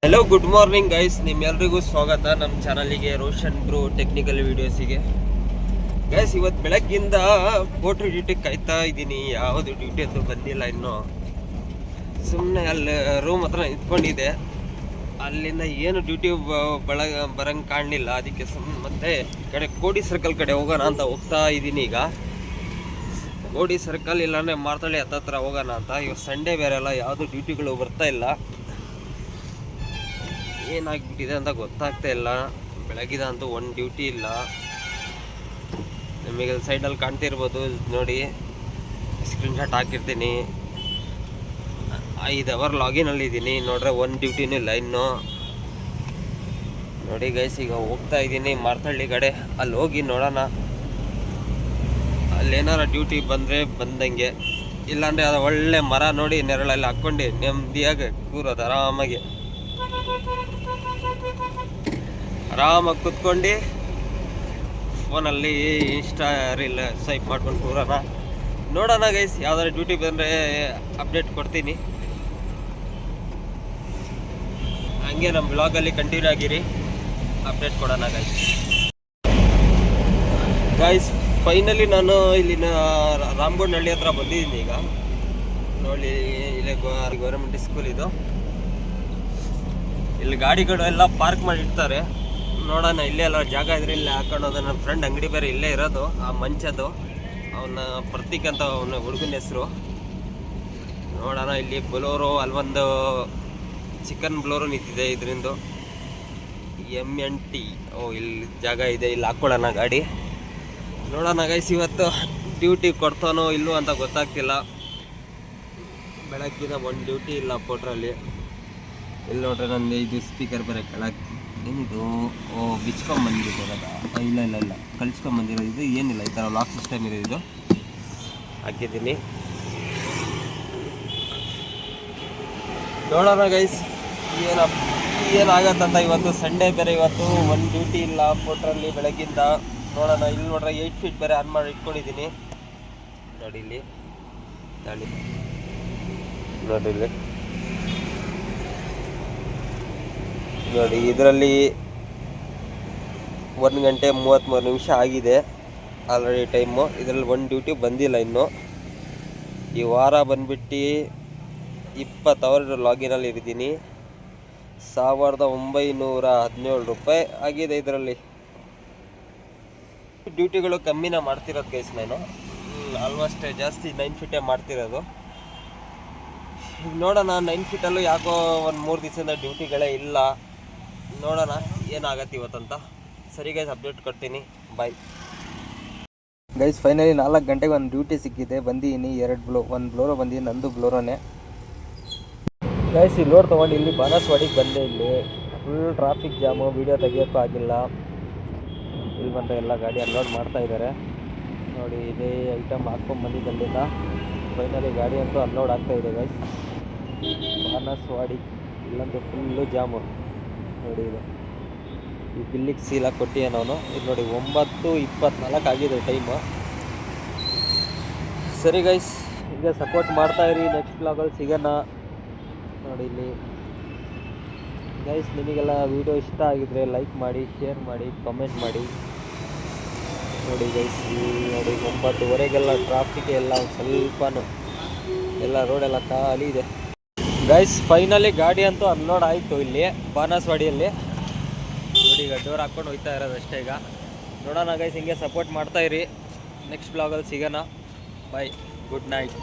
Hello good morning guys, ನಿಮ್ಮೆಲ್ರಿಗೂ ಸ್ವಾಗತ ನಮ್ಮ ಚಾನಲಿಗೆ, ರೋಷನ್ ಬ್ರೋ ಟೆಕ್ನಿಕಲ್ ವೀಡಿಯೋಸಿಗೆ. ಗೈಸ್, ಇವತ್ತು ಬೆಳಗ್ಗಿಂದ ಪೋಟ್ರಿ ಡ್ಯೂಟಿ ಕಾಯ್ತಾ ಇದ್ದೀನಿ. ಯಾವುದು ಡ್ಯೂಟಿ ಅಂತೂ ಬಂದಿಲ್ಲ ಇನ್ನೂ. ಸುಮ್ಮನೆ ಅಲ್ಲಿ ರೂಮ್ ಹತ್ರ ನಿಂತ್ಕೊಂಡಿದ್ದೆ. ಅಲ್ಲಿಂದ ಏನು ಡ್ಯೂಟಿ ಬರಂಗೆ ಕಾಣಲಿಲ್ಲ. ಅದಕ್ಕೆ ಸುಮ್ಮನೆ ಮತ್ತೆ ಕಡೆ ಕೋಡಿ ಸರ್ಕಲ್ ಕಡೆ ಹೋಗೋಣ ಅಂತ ಹೋಗ್ತಾ ಇದ್ದೀನಿ. ಈಗ ಕೋಡಿ ಸರ್ಕಲ್ ಇಲ್ಲಾಂದರೆ ಮಾರ್ತಳ್ಳಿ ಹತ್ತತ್ರ ಹೋಗೋಣ ಅಂತ. ಇವತ್ತು ಸಂಡೇ ಬೇರೆ ಅಲ್ಲ, ಯಾವುದು ಡ್ಯೂಟಿಗಳು ಬರ್ತಾ ಇಲ್ಲ. ಏನಾಗ್ಬಿಟ್ಟಿದೆ ಅಂತ ಗೊತ್ತಾಗ್ತಾ ಇಲ್ಲ. ಬೆಳಗಿದ ಅಂತೂ ಒಂದು ಡ್ಯೂಟಿ ಇಲ್ಲ. ನಿಮಗೆ ಸೈಡಲ್ಲಿ ಕಾಣ್ತಿರ್ಬೋದು ನೋಡಿ, ಸ್ಕ್ರೀನ್ಶಾಟ್ ಹಾಕಿರ್ತೀನಿ. 5 ಅವರ್ ಲಾಗಿನಲ್ಲಿದ್ದೀನಿ. ನೋಡ್ರೆ ಒಂದು ಡ್ಯೂಟಿನೂ ಇಲ್ಲ ಇನ್ನೂ. ನೋಡಿ ಗೈಸ್, ಈಗ ಹೋಗ್ತಾ ಇದ್ದೀನಿ ಮಾರ್ತಳ್ಳಿ ಕಡೆ. ಅಲ್ಲಿ ಹೋಗಿ ನೋಡೋಣ, ಅಲ್ಲೇನಾರ ಡ್ಯೂಟಿ ಬಂದರೆ ಬಂದಂಗೆ, ಇಲ್ಲಾಂದರೆ ಅದು ಒಳ್ಳೆ ಮರ ನೋಡಿ ನೆರಳಲ್ಲಿ ಹಾಕ್ಕೊಂಡು ನೆಮ್ಮದಿಯಾಗಿ ಕೂರೋದು. ಆರಾಮಾಗಿ ಕುತ್ಕೊಂಡು ಫೋನಲ್ಲಿ ಇನ್ಸ್ಟಾ ರೀಲ್ ಸ್ವೈಪ್ ಮಾಡ್ಕೊಂಡು ಕೂರೋಣ. ನೋಡೋಣ ಗೈಸ್, ಯಾವ್ದಾದ್ರು ಡ್ಯೂಟಿ ಬಂದರೆ ಅಪ್ಡೇಟ್ ಕೊಡ್ತೀನಿ. ಹಂಗೆ ನಮ್ಮ ಬ್ಲಾಗಲ್ಲಿ ಕಂಟಿನ್ಯೂ ಆಗಿರಿ, ಅಪ್ಡೇಟ್ ಕೊಡೋಣ ಗೈಸ್. ಫೈನಲಿ ನಾನು ಇಲ್ಲಿನ ರಾಮಗೋಡ್ನಹಳ್ಳಿ ಹತ್ರ ಬಂದಿದ್ದೀನಿ. ಈಗ ನೋಡಿ, ಇಲ್ಲೇ ಗೌರ್ಮೆಂಟ್ ಸ್ಕೂಲ್ ಇದು. ಇಲ್ಲಿ ಗಾಡಿಗಳು ಎಲ್ಲ ಪಾರ್ಕ್ ಮಾಡಿರ್ತಾರೆ. ನೋಡೋಣ, ಇಲ್ಲೇ ಎಲ್ಲ ಜಾಗ ಇದ್ರೆ ಇಲ್ಲೇ ಹಾಕೊಳ್ಳೋದು. ನನ್ನ ಫ್ರೆಂಡ್ ಅಂಗಡಿ ಬೇರೆ ಇಲ್ಲೇ ಇರೋದು, ಆ ಮಂಚದ್ದು. ಅವನ ಪ್ರತೀಕ್ ಅಂತ ಅವನ ಹುಡುಗನ ಹೆಸರು. ನೋಡೋಣ, ಇಲ್ಲಿ ಬೊಲೋರೋ, ಅಲ್ಲೊಂದು ಚಿಕನ್ ಬ್ಲೋರೋ ನಿಂತಿದೆ ಇದರಿಂದ. MNT. ಇಲ್ಲಿ ಜಾಗ ಇದೆ, ಇಲ್ಲಿ ಹಾಕ್ಕೊಳ್ಳೋಣ ಗಾಡಿ. ನೋಡೋಣ ಗೈಸ್, ಇವತ್ತು ಡ್ಯೂಟಿ ಕೊಡ್ತಾನೋ ಇಲ್ಲೋ ಅಂತ ಗೊತ್ತಾಗ್ತಿಲ್ಲ. ಬೆಳಗ್ಗಿನ ಒಂದು ಡ್ಯೂಟಿ ಇಲ್ಲ ಪೋಟ್ರಲ್ಲಿ. ಇಲ್ಲಿ ನೋಡ್ರೆ ನಂದು ಇದು ಸ್ಪೀಕರ್ ಬೇರೆ ಕೆಳಗೆ ಏನಿದು ಬಿಚ್ಕೊಂಬಂದಿರೋದು ಅದ. ಇಲ್ಲ ಕಳಿಸ್ಕೊಂಬಂದಿರೋದು ಇದು. ಏನಿಲ್ಲ, ಈ ಥರ ಲಾಕ್ ಸಿಸ್ಟಮ್ ಇದೆ. ಇದು ಹಾಕಿದ್ದೀನಿ. ನೋಡೋಣ ಗೈಸ್ ಏನಾಗತ್ತಂತ. ಇವತ್ತು ಸಂಡೇ ಬೇರೆ, ಇವತ್ತು ಒಂದು ಡ್ಯೂಟಿ ಇಲ್ಲ ಪೋಟ್ರಲ್ಲಿ ಬೆಳಗ್ಗಿಂದ. ನೋಡೋಣ, ಇಲ್ಲಿ ನೋಡ್ರೆ 8 ಫೀಟ್ ಬೇರೆ ಆನ್ ಮಾಡಿ ಇಟ್ಕೊಂಡಿದ್ದೀನಿ. ನೋಡಿ ಇಲ್ಲಿ ನೋಡಿ ಇಲ್ಲಿ ನೋಡಿ, ಇದರಲ್ಲಿ 1 ಗಂಟೆ 33 ನಿಮಿಷ ಆಗಿದೆ ಆಲ್ರೆಡಿ ಟೈಮು. ಇದರಲ್ಲಿ ಒಂದು ಡ್ಯೂಟಿ ಬಂದಿಲ್ಲ ಇನ್ನೂ. ಈ ವಾರ ಬಂದ್ಬಿಟ್ಟು 20 ಅವರ್ ಲಾಗಿನಲ್ಲಿ ಇರಿದ್ದೀನಿ. 1917 ರೂಪಾಯಿ ಆಗಿದೆ. ಇದರಲ್ಲಿ ಡ್ಯೂಟಿಗಳು ಕಮ್ಮಿನ ಮಾಡ್ತಿರೋದು ಗೈಸ್. ನಾನು ಆಲ್ಮೋಸ್ಟ್ ಜಾಸ್ತಿ 9 ಫೀಟೇ ಮಾಡ್ತಿರೋದು. ಈಗ ನೋಡೋಣ, 9 ಫೀಟಲ್ಲೂ ಯಾಕೋ ಒಂದು 3 ದಿವಸದಿಂದ ಡ್ಯೂಟಿಗಳೇ ಇಲ್ಲ. ನೋಡೋಣ ಏನಾಗತ್ತೆ ಇವತ್ತಂತ. ಸರಿ ಗೈಸ್, ಅಪ್ಡೇಟ್ ಕೊಡ್ತೀನಿ. Bye guys. ಫೈನಲಿ 4 ಗಂಟೆಗೆ ಒಂದು ಡ್ಯೂಟಿ ಸಿಕ್ಕಿದೆ. ಬಂದಿದ್ದೀನಿ. 2 ಒಂದು ಬ್ಲೋರೋ ಬಂದಿದ್ದೀನಿ, ನಂದು ಬ್ಲೋರೋನೇ ಗೈಸ್. ಇಲ್ಲಿ ಲೋಡ್ ತೊಗೊಂಡು ಇಲ್ಲಿ ಬಾನಸವಾಡಿಗೆ ಬಂದೆ. ಇಲ್ಲಿ ಫುಲ್ ಟ್ರಾಫಿಕ್ ಜಾಮು, ವೀಡಿಯೋ ತೆಗಿಯೋಕ್ಕೂ ಆಗಿಲ್ಲ. ಇಲ್ಲಿ ಬಂದರೆ ಎಲ್ಲ ಗಾಡಿ ಅನ್ಲೋಡ್ ಮಾಡ್ತಾ ಇದ್ದಾರೆ. ನೋಡಿ, ಇದೇ ಐಟಮ್ ಹಾಕ್ಕೊಂಡು ಬಂದಿದ್ದು ಅಲ್ಲಿಂದ. ಫೈನಲಿ ಗಾಡಿ ಅಂತೂ ಅನ್ಲೋಡ್ ಆಗ್ತಾಯಿದೆ ಗೈಸ್. ಬಾನಸವಾಡಿ ಇಲ್ಲಂತೂ ಫುಲ್ಲು ಜಾಮು. ನೋಡಿ, ಇದು ಈ ಬಿಲ್ಲಿಗೆ ಸೀಲಾಗಿ ಕೊಟ್ಟಿಯೇ ನಾನು. ಇದು ನೋಡಿ 9:24 ಆಗಿದೆ ಟೈಮು. ಸರಿ ಗೈಸ್, ಈಗ ಸಪೋರ್ಟ್ ಮಾಡ್ತಾಯಿರಿ. ನೆಕ್ಸ್ಟ್ ಬ್ಲಾಗಲ್ಲಿ ಸಿಗೋಣ. ನೋಡಿ ಇಲ್ಲಿ ಗೈಸ್, ನಿಮಗೆಲ್ಲ ವೀಡಿಯೋ ಇಷ್ಟ ಆಗಿದ್ರೆ ಲೈಕ್ ಮಾಡಿ, ಶೇರ್ ಮಾಡಿ, ಕಮೆಂಟ್ ಮಾಡಿ. ನೋಡಿ ಗೈಸ್, ನೋಡಿ 9:15 ಟ್ರಾಫಿಕ್ ಎಲ್ಲ ಒಂದು ಸ್ವಲ್ಪನೂ ಎಲ್ಲ ರೋಡೆಲ್ಲ ಖಾಲಿ ಇದೆ ಗೈಸ್. ಫೈನಲಿ ಗಾಡಿ ಅಂತೂ ಅನ್ಲೋಡ್ ಆಯಿತು ಇಲ್ಲಿ ಬಾನಸವಾಡಿಯಲ್ಲಿ. ನೋಡಿ, ಈಗ ಡೋರ್ ಹಾಕ್ಕೊಂಡು ಹೋಗ್ತಾ ಇರೋದು ಅಷ್ಟೇ. ಈಗ ನೋಡೋಣ ಗೈಸ್, ಹಿಂಗೆ ಸಪೋರ್ಟ್ ಮಾಡ್ತಾಯಿರಿ. ನೆಕ್ಸ್ಟ್ ಬ್ಲಾಗಲ್ಲಿ ಸಿಗೋಣ. ಬಾಯ್, ಗುಡ್ ನೈಟ್.